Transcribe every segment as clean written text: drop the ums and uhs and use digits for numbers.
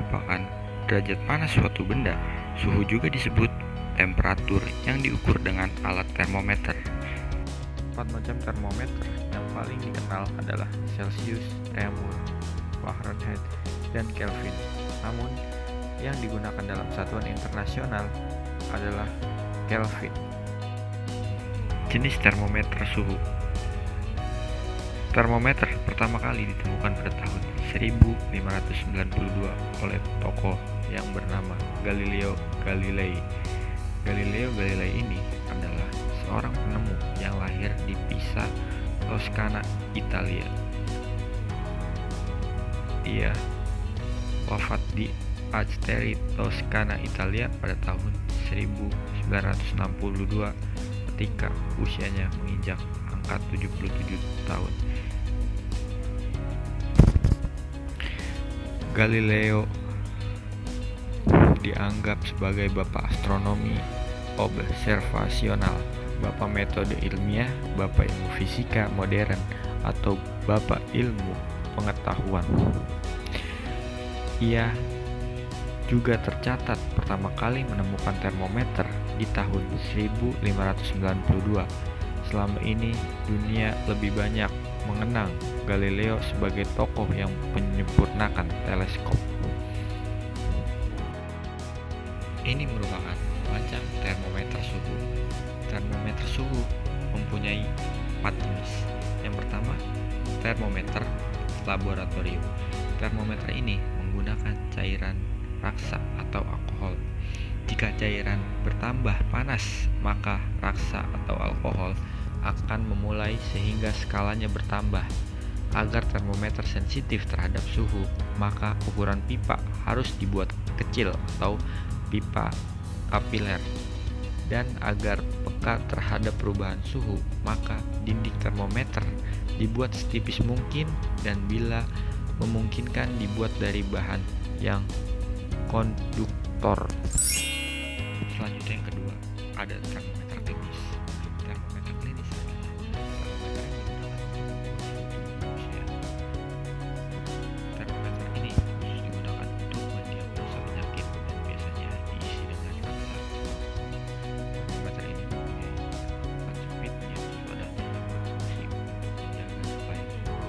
merupakan derajat panas suatu benda. Suhu juga disebut temperatur yang diukur dengan alat termometer. 4 macam termometer yang paling dikenal adalah Celsius, Reaumur, Fahrenheit, dan Kelvin. Namun, yang digunakan dalam satuan internasional adalah Kelvin. Jenis termometer suhu. Termometer pertama kali ditemukan pada tahun 1592 oleh tokoh yang bernama Galileo Galilei. Galileo Galilei ini adalah seorang penemu yang lahir di Pisa, Toscana, Italia. Ia wafat di Acteri, Toscana, Italia pada tahun 1962 ketika usianya menginjak angka 77 tahun. Galileo dianggap sebagai bapak astronomi observasional, bapak metode ilmiah, bapak ilmu fisika modern, atau bapak ilmu pengetahuan. Ia juga tercatat pertama kali menemukan termometer di tahun 1592. Selama ini dunia lebih banyak mengenang Galileo sebagai tokoh yang menyempurnakan teleskop. Ini merupakan macam termometer suhu. Termometer suhu mempunyai 4 jenis. Yang pertama, termometer laboratorium. Termometer ini menggunakan cairan raksa atau alkohol. Jika cairan bertambah panas, maka raksa atau alkohol akan memulai sehingga skalanya bertambah. Agar termometer sensitif terhadap suhu, maka ukuran pipa harus dibuat kecil atau pipa kapiler. Dan agar peka terhadap perubahan suhu, maka dinding termometer dibuat setipis mungkin dan bila memungkinkan dibuat dari bahan yang konduktor. Selanjutnya yang kedua, ada termometer klinis. Termometer klinis termometer ini khusus digunakan untuk mendiagnosa penyakit dan biasanya diisi dengan raksa. Termometer ini mempunyai tempat sempit yang seadanya berfungsi untuk menjaga supaya suhu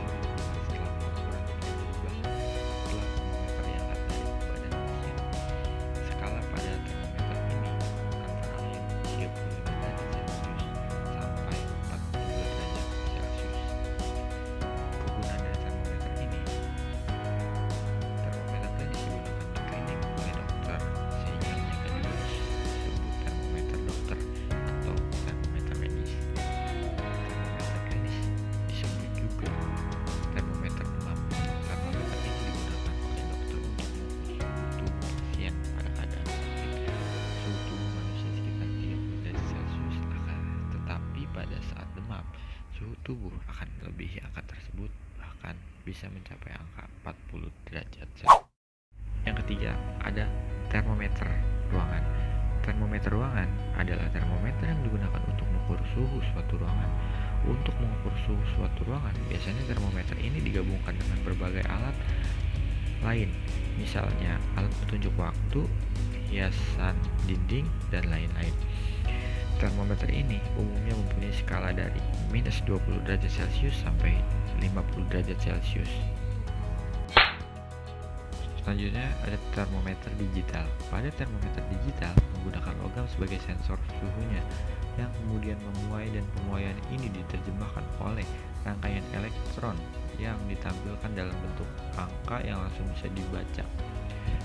setelah pengukuran tidak berubah setelah termometer diangkat dari badan mesin. Skala pada termometer ini antara lain 35 derajat Celcius sampai 42 derajat Celcius. Kegunaan dari termometer ini, termometer klinis digunakan di klinik oleh dokter sehingga mereka juga disebut termometer dokter atau termometer medis. Termometer klinis disebut juga termometer demam. Termometer ini digunakan oleh dokter untuk mengukur suhu tubuh pasien pada keadaan sakit. Suhu tubuh manusia sekitar 30 derajat Celcius tetapi pada saat demam, suhu tubuh akan melebihi angka tersebut, bahkan bisa mencapai angka 40 derajat Celcius. Yang ketiga, ada termometer ruangan. Termometer ruangan adalah termometer yang digunakan untuk mengukur suhu suatu ruangan. Untuk mengukur suhu suatu ruangan, biasanya termometer ini digabungkan dengan berbagai alat lain, misalnya alat petunjuk waktu, hiasan dinding, dan lain-lain. Termometer ini umumnya mempunyai skala dari minus 20 derajat Celcius sampai 50 derajat Celcius. Selanjutnya ada termometer digital. Pada termometer digital menggunakan logam sebagai sensor suhunya, yang kemudian memuai dan pemuaian ini diterjemahkan oleh rangkaian elektron yang ditampilkan dalam bentuk angka yang langsung bisa dibaca.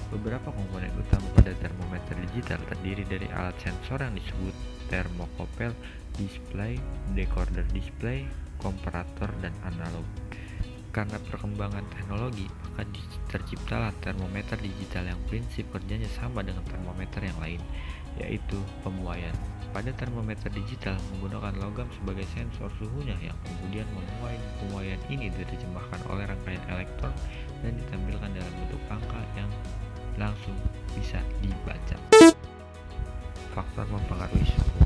Beberapa komponen utama pada termometer digital terdiri dari alat sensor yang disebut termokopel, display, decoder display, komparator, dan analog. Karena perkembangan teknologi, maka terciptalah termometer digital yang prinsip kerjanya sama dengan termometer yang lain, yaitu pemuaian. Pada termometer digital menggunakan logam sebagai sensor suhunya yang kemudian memuai. Pemuaian ini diterjemahkan oleh rangkaian elektron dan ditampilkan dalam bentuk angka yang langsung bisa dibaca. Faktor mempengaruhi suhu.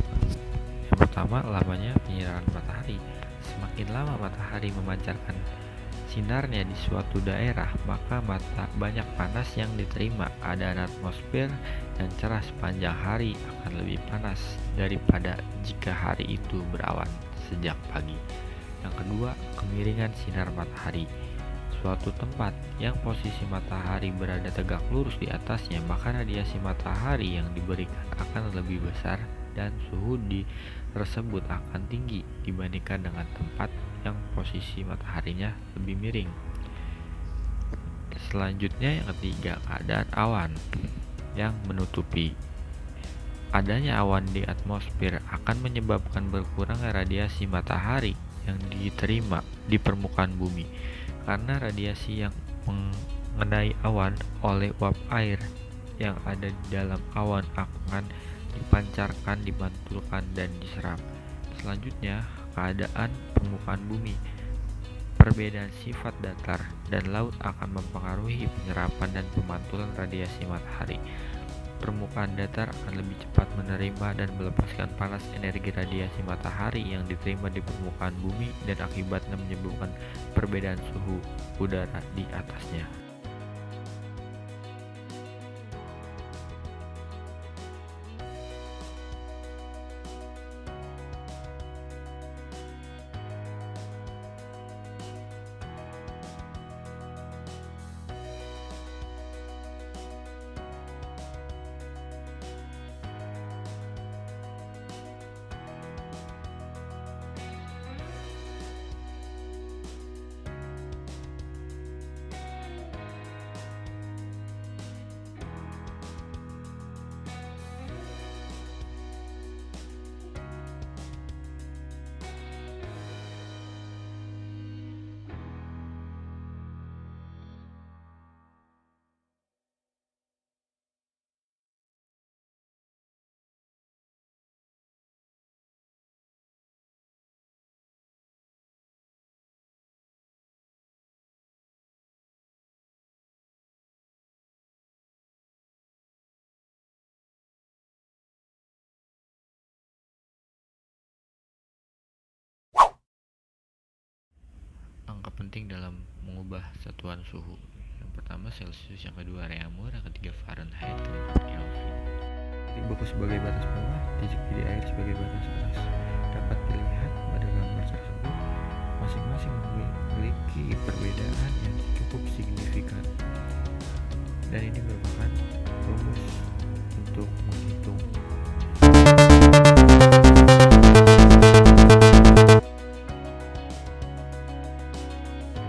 Yang pertama, lamanya penyinaran matahari. Semakin lama matahari memancarkan sinarnya di suatu daerah, maka banyak panas yang diterima. Keadaan atmosfer yang cerah sepanjang hari akan lebih panas daripada jika hari itu berawan sejak pagi. Yang kedua, kemiringan sinar matahari. Suatu tempat yang posisi matahari berada tegak lurus di atasnya, maka radiasi matahari yang diberikan akan lebih besar dan suhu tersebut akan tinggi dibandingkan dengan tempat yang posisi mataharinya lebih miring. Selanjutnya yang ketiga, keadaan awan yang menutupi. Adanya awan di atmosfer akan menyebabkan berkurangnya radiasi matahari yang diterima di permukaan bumi, karena radiasi yang mengenai awan oleh uap air yang ada di dalam awan akan dipancarkan, dimantulkan, dan diserap. Selanjutnya, keadaan permukaan bumi. Perbedaan sifat datar dan laut akan mempengaruhi penyerapan dan pemantulan radiasi matahari. Permukaan datar akan lebih cepat menerima dan melepaskan panas energi radiasi matahari yang diterima di permukaan bumi, dan akibatnya menyebabkan perbedaan suhu udara di atasnya. Angka penting dalam mengubah satuan suhu. Yang pertama Celsius, yang kedua Reaumur, yang ketiga Fahrenheit, keempat Kelvin. Titik beku sebagai batas bawah, titik di air sebagai batas atas. Dapat dilihat pada gambar tersebut, masing-masing memiliki perbedaan yang cukup signifikan. Dan ini merupakan rumus untuk menghitung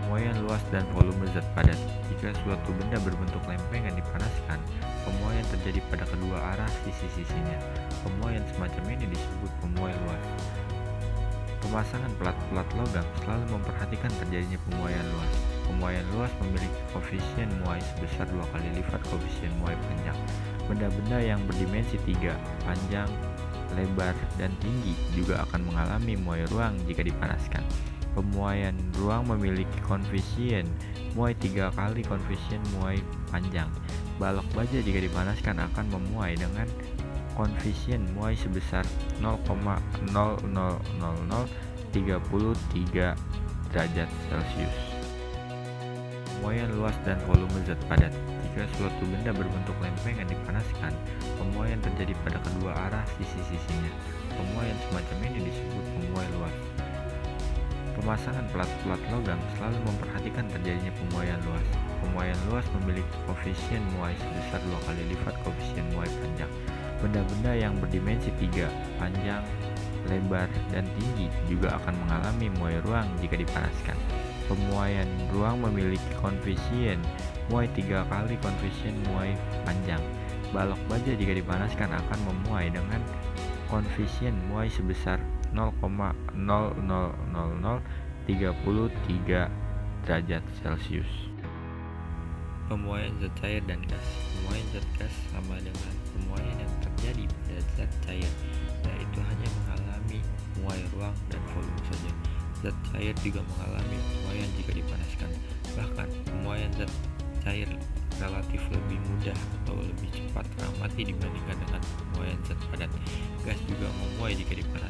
pemuaian luas dan volume zat padat. Jika suatu benda berbentuk lempeng yang dipanaskan, pemuaian terjadi pada kedua arah sisi-sisinya. Pemuaian semacam ini disebut pemuai luas. Pemasangan pelat-pelat logam selalu memperhatikan terjadinya pemuaian luas. Pemuaian luas memiliki koefisien muai sebesar 2 kali lipat koefisien muai panjang. Benda-benda yang berdimensi 3, panjang, lebar, dan tinggi juga akan mengalami muai ruang jika dipanaskan. Pemuaian ruang memiliki koefisien muai 3 kali koefisien muai panjang. Balok baja jika dipanaskan akan memuai dengan koefisien muai sebesar 0,00033 derajat Celcius. Pemuaian luas dan volume zat padat. Jika suatu benda berbentuk lempeng yang dipanaskan, pemuaian terjadi pada kedua arah sisi-sisinya. Pemuaian semacam ini disebut pemuai luas. Pemasangan pelat-pelat logam selalu memperhatikan terjadinya pemuaian luas. Pemuaian luas memiliki koefisien muai sebesar 2 kali lipat koefisien muai panjang. Benda-benda yang berdimensi 3, panjang, lebar, dan tinggi juga akan mengalami muai ruang jika dipanaskan. Pemuaian ruang memiliki koefisien muai 3 kali koefisien muai panjang. Balok baja jika dipanaskan akan memuai dengan koefisien muai sebesar 0,00033 derajat Celcius. Pemuaian zat cair dan gas. Pemuaian zat gas sama dengan pemuaian yang terjadi pada zat cair, yaitu hanya mengalami muai ruang dan volume saja. Zat cair juga mengalami pemuaian jika dipanaskan. Bahkan pemuaian zat cair relatif lebih mudah atau lebih cepat teramati dibandingkan dengan pemuaian zat padat. Gas juga memuai jika dipanaskan.